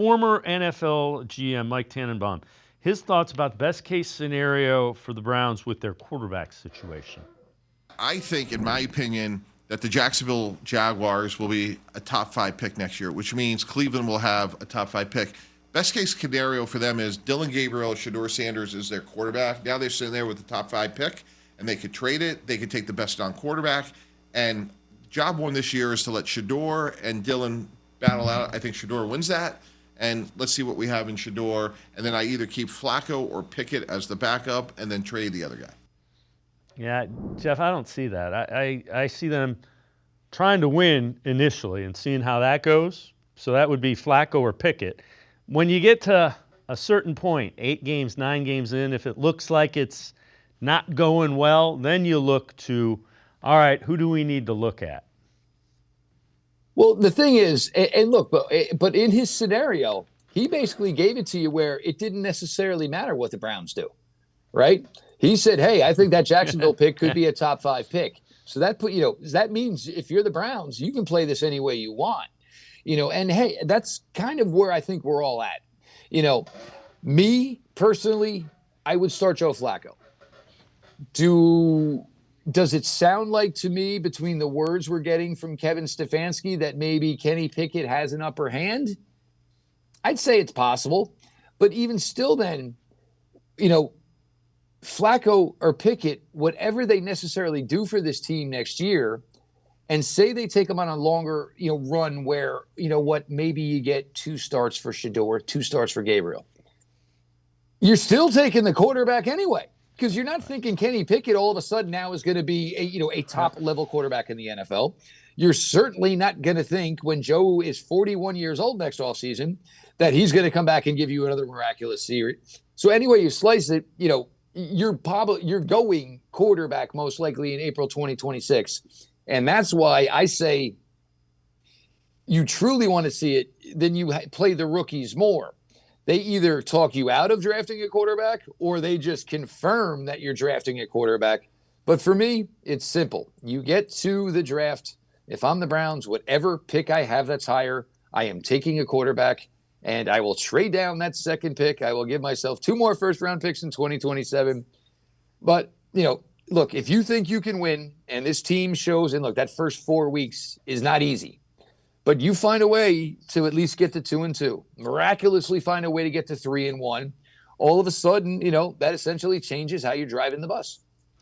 former NFL GM Mike Tannenbaum, his thoughts about the best case scenario for the Browns with their quarterback situation. I think, in my opinion, that the Jacksonville Jaguars will be a top 5 pick next year, which means Cleveland will have a top 5 pick. Best case scenario for them is Dylan Gabriel, Shedeur Sanders is their quarterback. Now they're sitting there with the top 5 pick, and they could trade it. They could take the best on quarterback. And job one this year is to let Shedeur and Dylan battle out. I think Shedeur wins that. And let's see what we have in Shedeur. And then I either keep Flacco or Pickett as the backup and then trade the other guy. Yeah, Jeff, I don't see that. I see them trying to win initially and seeing how that goes. So that would be Flacco or Pickett. When you get to a certain point, 8 games, 9 games in, if it looks like it's not going well, then you look to, all right, who do we need to look at? Well, the thing is, and look, but in his scenario, he basically gave it to you where it didn't necessarily matter what the Browns do, right? He said, hey, I think that Jacksonville pick could be a top 5 pick. So that means if you're the Browns, you can play this any way you want. And hey, that's kind of where I think we're all at. Me personally, I would start Joe Flacco. Does it sound like to me, between the words we're getting from Kevin Stefanski, that maybe Kenny Pickett has an upper hand? I'd say it's possible. But even still then, Flacco or Pickett, whatever they necessarily do for this team next year, and say they take them on a longer, run where, maybe you get 2 starts for Shedeur, 2 starts for Gabriel. You're still taking the quarterback anyway, because you're not thinking Kenny Pickett all of a sudden now is going to be a top level quarterback in the NFL. You're certainly not going to think when Joe is 41 years old next offseason that he's going to come back and give you another miraculous series. So anyway you slice it, you're going quarterback most likely in April 2026. And that's why I say you truly want to see it, then you play the rookies more. They either talk you out of drafting a quarterback or they just confirm that you're drafting a quarterback. But for me, it's simple. You get to the draft. If I'm the Browns, whatever pick I have that's higher, I am taking a quarterback, and I will trade down that second pick. I will give myself 2 more first-round picks in 2027. But, look, if you think you can win, and this team shows, and look, that first 4 weeks is not easy, but you find a way to at least get to 2-2, miraculously find a way to get to 3-1, all of a sudden, that essentially changes how you're driving the bus.